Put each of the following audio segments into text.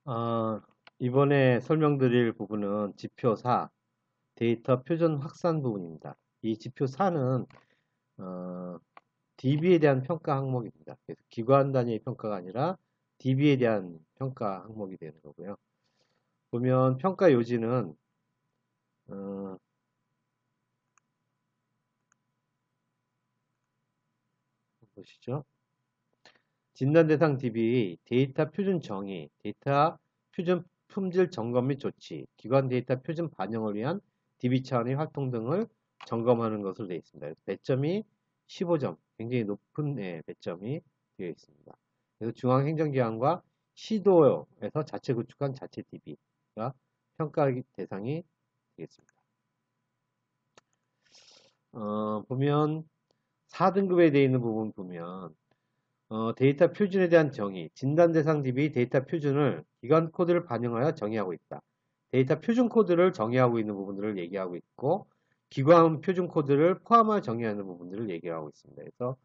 아, 이번에 설명드릴 부분은 지표 4, 데이터 표준 확산 부분입니다. 이 지표 4는 DB에 대한 평가 항목입니다. 그래서 기관 단위의 평가가 아니라 DB에 대한 평가 항목이 되는 거고요. 보면 평가 요지는 어, 보시죠. 진단 대상 DB 데이터 표준 정의, 데이터 표준 품질 점검 및 조치, 기관 데이터 표준 반영을 위한 DB 차원의 활동 등을 점검하는 것으로 되어 있습니다. 배점이 15점, 굉장히 높은 배점이 되어 있습니다. 그래서 중앙행정기관과 시도에서 자체 구축한 자체 DB가 평가 대상이 되겠습니다. 보면 4등급에 되어 있는 부분 보면 데이터 표준에 대한 정의, 진단 대상 DB 데이터 표준을 기관 코드를 반영하여 정의하고 있다. 데이터 표준 코드를 정의하고 있는 부분들을 얘기하고 있고, 기관 표준 코드를 포함하여 정의하는 부분들을 얘기하고 있습니다. 그래서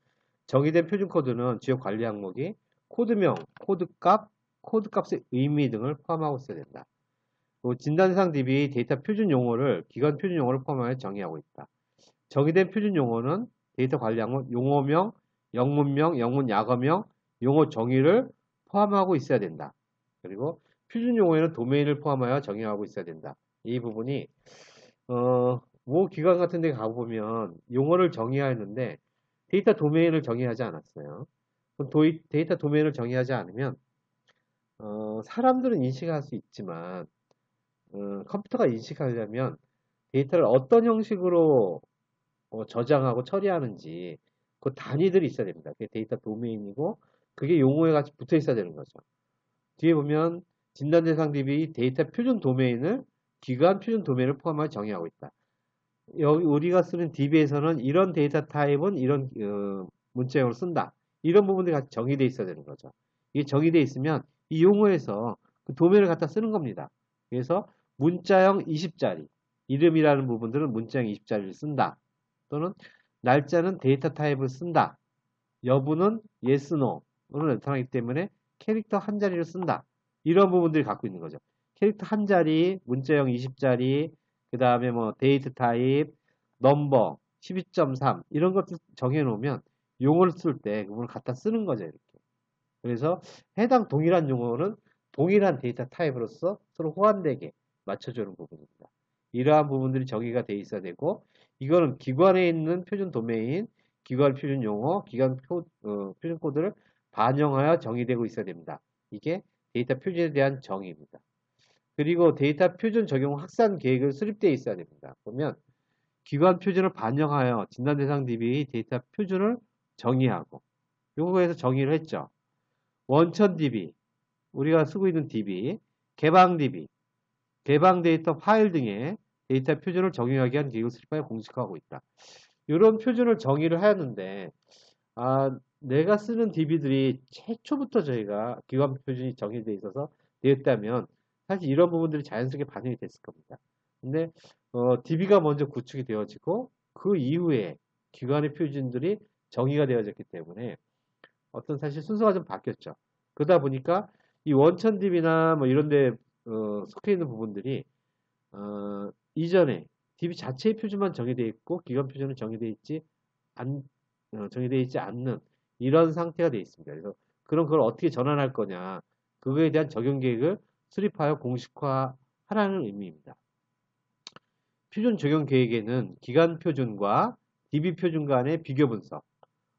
정의된 표준 코드는 지역 관리 항목이 코드명, 코드값, 코드값의 의미 등을 포함하고 있어야 된다. 그리고 진단 대상 DB 데이터 표준 용어를 기관 표준 용어를 포함하여 정의하고 있다. 정의된 표준 용어는 데이터 관리 항목 용어명, 영문명, 영문 약어명, 용어 정의를 포함하고 있어야 된다. 그리고 표준 용어에는 도메인을 포함하여 정의하고 있어야 된다. 이 부분이 모 기관 같은 데 가보면 용어를 정의하였는데 데이터 도메인을 정의하지 않았어요. 그럼 데이터 도메인을 정의하지 않으면 사람들은 인식할 수 있지만 컴퓨터가 인식하려면 데이터를 어떤 형식으로 저장하고 처리하는지 그 단위들이 있어야 됩니다. 그게 데이터 도메인이고 그게 용어에 같이 붙어 있어야 되는 거죠. 뒤에 보면 진단 대상 DB 데이터 표준 도메인을 기관 표준 도메인을 포함하여 정의하고 있다. 여기 우리가 쓰는 DB에서는 이런 데이터 타입은 이런 문자형으로 쓴다. 이런 부분들이 같이 정의되어 있어야 되는 거죠. 이게 정의되어 있으면 이 용어에서 그 도메인을 갖다 쓰는 겁니다. 그래서 문자형 20자리, 이름이라는 부분들은 문자형 20자리를 쓴다. 또는 날짜는 데이터 타입을 쓴다. 여부는 yes, no로 나타나기 때문에 캐릭터 한 자리를 쓴다. 이런 부분들이 갖고 있는 거죠. 캐릭터 한 자리, 문자형 20자리, 그 다음에 뭐 데이트 타입, 넘버, 12.3 이런 것들 정해 놓으면 용어를 쓸 때 그걸 갖다 쓰는 거죠. 이렇게. 그래서 해당 동일한 용어는 동일한 데이터 타입으로서 서로 호환되게 맞춰주는 부분입니다. 이러한 부분들이 정의가 돼 있어야 되고 이거는 기관에 있는 표준 도메인, 기관 표준 용어, 표준 코드를 반영하여 정의되고 있어야 됩니다. 이게 데이터 표준에 대한 정의입니다. 그리고 데이터 표준 적용 확산 계획을 수립되어 있어야 됩니다. 보면 기관 표준을 반영하여 진단 대상 DB 데이터 표준을 정의하고 요거에서 정의를 했죠. 원천 DB, 우리가 쓰고 있는 DB, 개방 DB, 개방 데이터 파일 등의 데이터 표준을 정의하기 위한 계획을 수립하여 공식화하고 있다. 이런 표준을 정의를 하였는데 내가 쓰는 DB들이 최초부터 저희가 기관 표준이 정의되어 있어서 되었다면 사실 이런 부분들이 자연스럽게 반영이 됐을 겁니다. 근데 DB가 먼저 구축이 되어지고 그 이후에 기관의 표준들이 정의가 되어졌기 때문에 어떤 사실 순서가 좀 바뀌었죠. 그러다 보니까 이 원천 DB나 뭐 이런 데 속해 있는 부분들이 이전에 DB 자체의 표준만 정의되어 있고 기관 표준은 정의되어 있지 않는 이런 상태가 되어 있습니다. 그래서 그럼 그걸 어떻게 전환할 거냐 그거에 대한 적용 계획을 수립하여 공식화하라는 의미입니다. 표준 적용 계획에는 기관 표준과 DB 표준 간의 비교 분석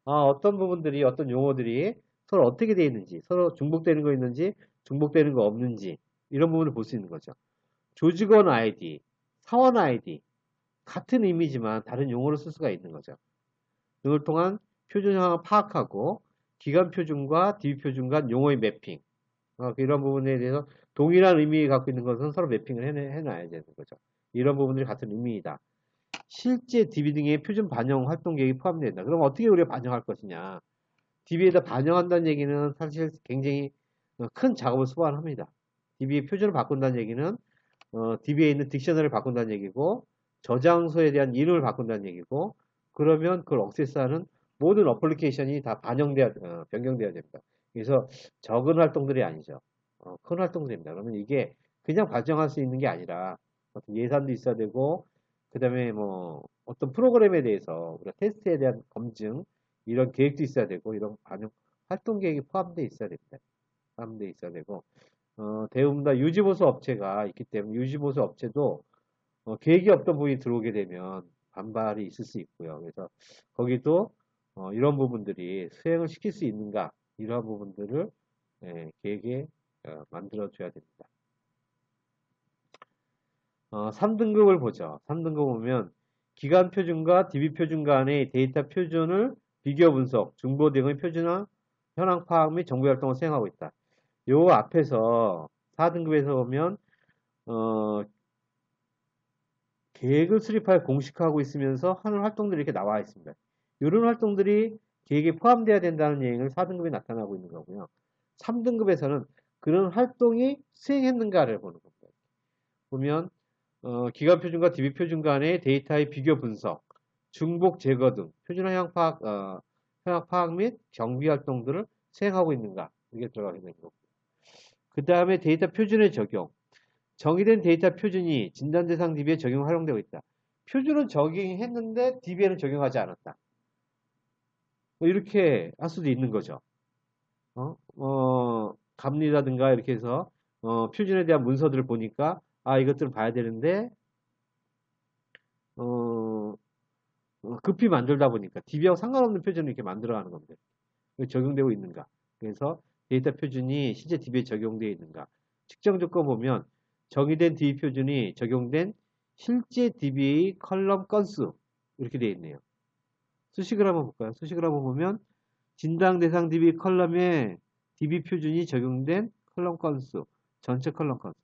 어떤 부분들이 어떤 용어들이 서로 어떻게 되어 있는지 서로 중복되는 거 있는지 중복되는 거 없는지 이런 부분을 볼 수 있는 거죠. 조직원 아이디, 사원 아이디 같은 의미지만 다른 용어를 쓸 수가 있는 거죠. 이걸 통한 표준형을 파악하고 기관 표준과 DB 표준 간 용어의 매핑 이런 부분에 대해서 동일한 의미를 갖고 있는 것은 서로 매핑을 해놔야 되는 거죠. 이런 부분들이 같은 의미이다. 실제 DB 등의 표준 반영 활동 계획이 포함된다. 그럼 어떻게 우리가 반영할 것이냐? DB에다 반영한다는 얘기는 사실 굉장히 큰 작업을 소환합니다. DB의 표준을 바꾼다는 얘기는 DB에 있는 딕셔너리를 바꾼다는 얘기고 저장소에 대한 이름을 바꾼다는 얘기고 그러면 그걸 억세스하는 모든 어플리케이션이 다 변경되어야 됩니다. 그래서 적은 활동들이 아니죠. 그런 활동도 됩니다. 그러면 이게 그냥 발전할 수 있는 게 아니라 어떤 예산도 있어야 되고, 그 다음에 뭐 어떤 프로그램에 대해서 우리가 테스트에 대한 검증, 이런 계획도 있어야 되고, 이런 반영, 활동 계획이 포함되어 있어야 됩니다. 포함되어 있어야 되고, 대부분 다 유지보수 업체가 있기 때문에 유지보수 업체도 계획이 없던 부분이 들어오게 되면 반발이 있을 수 있고요. 그래서 거기도 이런 부분들이 수행을 시킬 수 있는가, 이러한 부분들을 계획에 만들어줘야 됩니다. 3등급을 보죠. 3등급 보면 기간 표준과 DB 표준 간의 데이터 표준을 비교 분석, 중보 등의 표준화, 현황 파악 및 정보 활동을 수행하고 있다. 요 앞에서 4등급에서 보면 계획을 수립하여 공식화하고 있으면서 하는 활동들이 이렇게 나와 있습니다. 이런 활동들이 계획에 포함되어야 된다는 얘기를 4등급에 나타나고 있는 거고요. 3등급에서는 그런 활동이 수행했는가를 보는 겁니다. 보면 기간 표준과 DB 표준 간의 데이터의 비교 분석, 중복 제거 등 표준화 현황 파악 및 정비 활동들을 수행하고 있는가, 이게 들어가게 되는 거고. 그 다음에 데이터 표준의 적용. 정의된 데이터 표준이 진단 대상 DB에 적용 활용되고 있다. 표준은 적용했는데 DB에는 적용하지 않았다. 뭐 이렇게 할 수도 있는 거죠. 감리라든가 이렇게 해서 표준에 대한 문서들을 보니까 이것들을 봐야 되는데 급히 만들다 보니까 DB하고 상관없는 표준을 이렇게 만들어가는 겁니다. 적용되고 있는가. 그래서 데이터 표준이 실제 DB에 적용되어 있는가. 측정 조건 보면 정의된 DB 표준이 적용된 실제 DB의 컬럼 건수 이렇게 되어 있네요. 수식을 한번 볼까요? 수식을 한번 보면 진단 대상 DB 컬럼에 DB 표준이 적용된 컬럼 건수, 전체 컬럼 건수.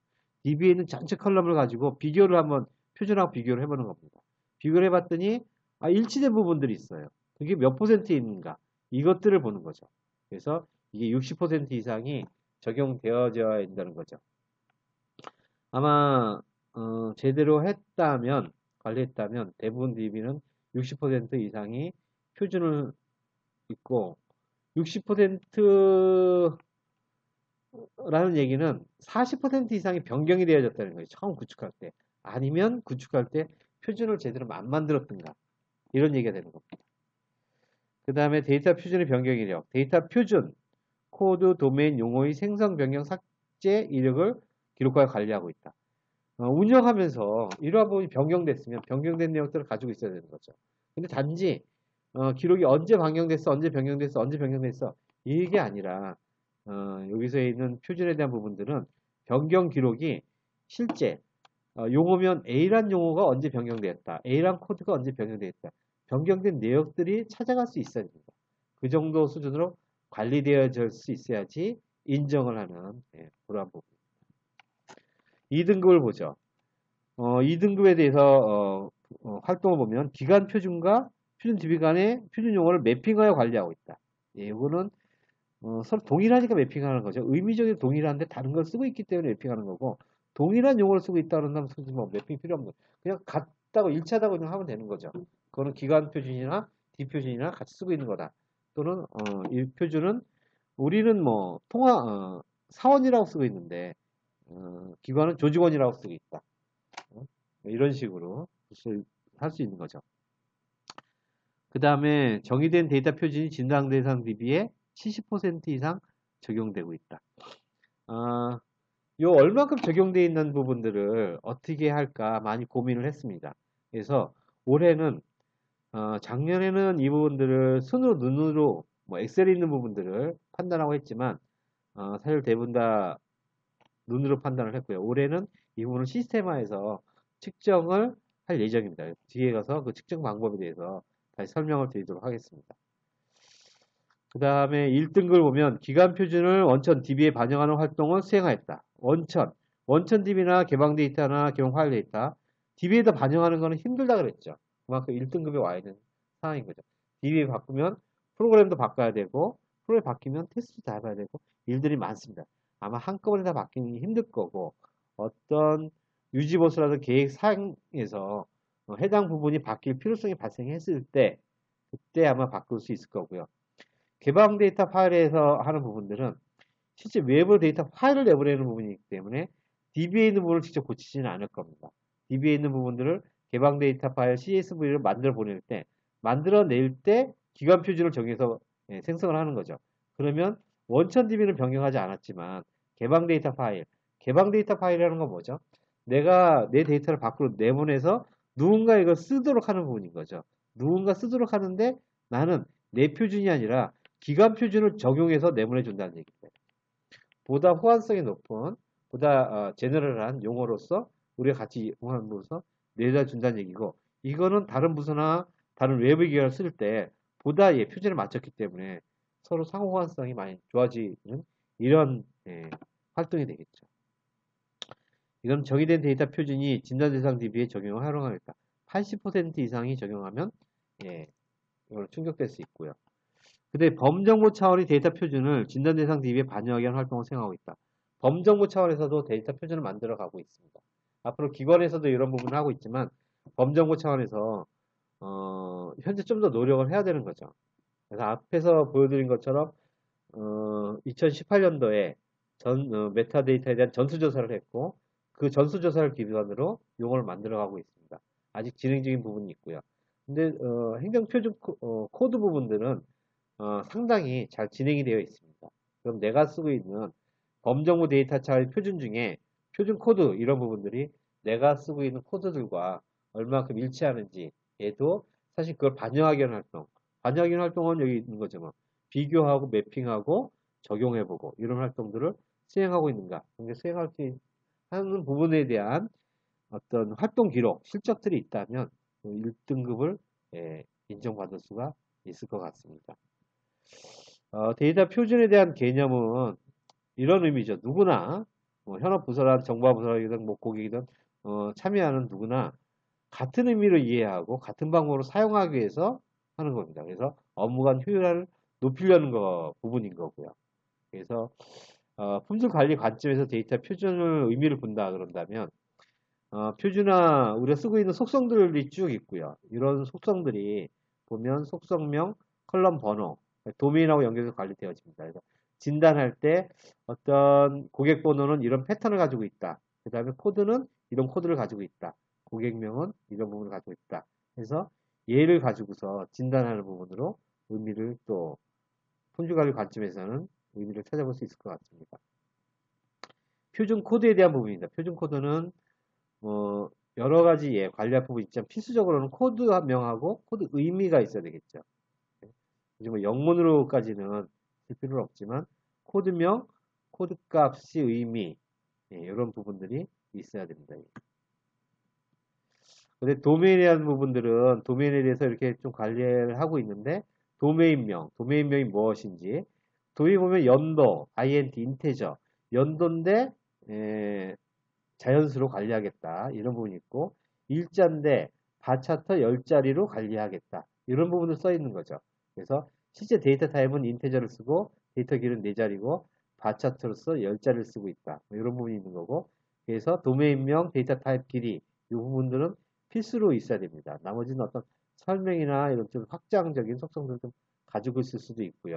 DB에 있는 전체 컬럼을 가지고 비교를 한번 표준하고 비교를 해보는 겁니다. 비교를 해봤더니 일치된 부분들이 있어요. 그게 몇 퍼센트 있는가? 이것들을 보는 거죠. 그래서 이게 60% 이상이 적용되어져야 된다는 거죠. 아마 제대로 했다면, 관리했다면 대부분 DB는 60% 이상이 표준을 있고 60%라는 얘기는 40% 이상이 변경이 되어졌다는 거예요. 처음 구축할 때. 아니면 구축할 때 표준을 제대로 안 만들었던가. 이런 얘기가 되는 겁니다. 그 다음에 데이터 표준의 변경 이력. 데이터 표준, 코드, 도메인, 용어의 생성, 변경, 삭제 이력을 기록하여 관리하고 있다. 운영하면서 이러한 부분이 변경됐으면 변경된 내용들을 가지고 있어야 되는 거죠. 근데 단지 기록이 언제 변경됐어, 언제 변경됐어, 언제 변경됐어 이게 아니라 여기서 있는 표준에 대한 부분들은 변경 기록이 실제 용어면 A란 용어가 언제 변경되었다, A란 코드가 언제 변경되었다, 변경된 내역들이 찾아갈 수 있어야 됩니다. 그 정도 수준으로 관리되어질 수 있어야지 인정을 하는 그러한 부분. 2등급을 보죠. 2등급에 대해서 활동을 보면 기간 표준과 표준 DB 간의 표준 용어를 매핑하여 관리하고 있다. 이거는 서로 동일하니까 매핑하는 거죠. 의미적으로 동일한데 다른 걸 쓰고 있기 때문에 매핑하는 거고, 동일한 용어를 쓰고 있다는 다면 솔직히 뭐 매핑 필요 없는 거예요. 그냥 같다고 일치하다고 그냥 하면 되는 거죠. 그거는 기간 표준이나 D 표준이나 같이 쓰고 있는 거다. 또는 이 표준은 우리는 뭐 사원이라고 쓰고 있는데 기관은 조직원이라고 쓰고 있다. 이런 식으로 할 수 있는 거죠. 그 다음에 정의된 데이터 표준이 진단 대상 DB에 70% 이상 적용되고 있다. 요 얼마큼 적용되어 있는 부분들을 어떻게 할까 많이 고민을 했습니다. 그래서 올해는 작년에는 이 부분들을 손으로 눈으로 뭐 엑셀에 있는 부분들을 판단하고 했지만 사실 대부분 다 눈으로 판단을 했고요. 올해는 이 부분을 시스템화해서 측정을 할 예정입니다. 뒤에 가서 그 측정 방법에 대해서 다시 설명을 드리도록 하겠습니다. 그 다음에 1등급을 보면 기간 표준을 원천 DB에 반영하는 활동을 수행하였다. 원천 DB나 개방 데이터나 개방 파일 데이터, DB에다 반영하는 것은 힘들다 그랬죠. 그만큼 1등급에 와 있는 상황인 거죠. DB에 바꾸면 프로그램도 바꿔야 되고, 프로그램 바뀌면 테스트도 다 해봐야 되고, 일들이 많습니다. 아마 한꺼번에 다 바뀌기 힘들 거고, 어떤 유지보수라든 계획 사항에서 해당 부분이 바뀔 필요성이 발생했을 때, 그때 아마 바꿀 수 있을 거고요. 개방 데이터 파일에서 하는 부분들은 실제 외부 데이터 파일을 내보내는 부분이기 때문에 DB에 있는 부분을 직접 고치지는 않을 겁니다. DB에 있는 부분들을 개방 데이터 파일 CSV를 만들어 보낼 때, 만들어낼 때 기관 표준을 정해서 생성을 하는 거죠. 그러면 원천 DB는 변경하지 않았지만 개방 데이터 파일이라는 건 뭐죠? 내가 내 데이터를 밖으로 내보내서 누군가 이걸 쓰도록 하는 부분인 거죠. 누군가 쓰도록 하는데 나는 내 표준이 아니라 기관 표준을 적용해서 내보내준다는 얘기입니다. 보다 호환성이 높은, 보다 제너럴한 용어로서 우리가 같이 이용함으로써 내다준다는 얘기고, 이거는 다른 부서나 다른 외부 기관을 쓸 때 보다 표준에 맞췄기 때문에 서로 상호 호환성이 많이 좋아지는 이런 활동이 되겠죠. 이건 정의된 데이터 표준이 진단 대상 DB에 적용을 활용하겠다. 80% 이상이 적용하면 이걸 충족될 수 있고요. 근데 범정보 차원의 데이터 표준을 진단 대상 DB에 반영하기 위한 활동을 수행하고 있다. 범정보 차원에서도 데이터 표준을 만들어 가고 있습니다. 앞으로 기관에서도 이런 부분을 하고 있지만 범정보 차원에서 현재 좀 더 노력을 해야 되는 거죠. 그래서 앞에서 보여드린 것처럼 2018년도에 메타데이터에 대한 전수조사를 했고 그 전수조사를 기반으로 용어를 만들어가고 있습니다. 아직 진행 중인 부분이 있고요. 근데 행정표준 코드 부분들은 상당히 잘 진행이 되어 있습니다. 그럼 내가 쓰고 있는 범정부 데이터 차의 표준 중에 표준 코드 이런 부분들이 내가 쓰고 있는 코드들과 얼마큼 일치하는지에도 사실 그걸 반영하기 위한 활동은 여기 있는 거죠. 뭐. 비교하고 매핑하고 적용해보고 이런 활동들을 수행하고 있는가. 수행할 수 하는 부분에 대한 어떤 활동 기록, 실적들이 있다면 1등급을 인정받을 수가 있을 것 같습니다. 데이터 표준에 대한 개념은 이런 의미죠. 누구나 현업 부서란 정보부서이든 뭐 고객이든 참여하는 누구나 같은 의미로 이해하고 같은 방법으로 사용하기 위해서 하는 겁니다. 그래서 업무 간 효율을 높이려는 부분인 거고요. 그래서 품질 관리 관점에서 데이터 표준을 의미를 본다 그런다면 표준화 우리가 쓰고 있는 속성들이 쭉 있고요. 이런 속성들이 보면 속성명, 컬럼 번호, 도메인하고 연결해서 관리되어집니다. 그래서 진단할 때 어떤 고객 번호는 이런 패턴을 가지고 있다. 그 다음에 코드는 이런 코드를 가지고 있다. 고객명은 이런 부분을 가지고 있다. 그래서 얘를 가지고서 진단하는 부분으로 의미를 또 품질관리 관점에서는 의미를 찾아볼 수 있을 것 같습니다. 표준 코드에 대한 부분입니다. 표준 코드는 여러 가지 관리할 부분이 있지만 필수적으로는 코드명하고 코드 의미가 있어야 되겠죠. 이제 뭐 영문으로까지는 쓸 필요는 없지만 코드명, 코드 값의 의미 이런 부분들이 있어야 됩니다. 근데 도메인에 대한 부분들은 도메인에 대해서 이렇게 좀 관리를 하고 있는데 도메인명이 무엇인지 도메인 보면 연도, int, 인테저 연도인데 자연수로 관리하겠다 이런 부분이 있고 일자인데 바차터 10자리로 관리하겠다 이런 부분을 써 있는 거죠. 그래서 실제 데이터 타입은 인테저를 쓰고 데이터 길은 4자리고 바차터로서 10자리를 쓰고 있다 이런 부분이 있는 거고 그래서 도메인명 데이터 타입 길이 이 부분들은 필수로 있어야 됩니다. 나머지는 어떤 설명이나 이런 좀 확장적인 속성들을 좀 가지고 있을 수도 있고요.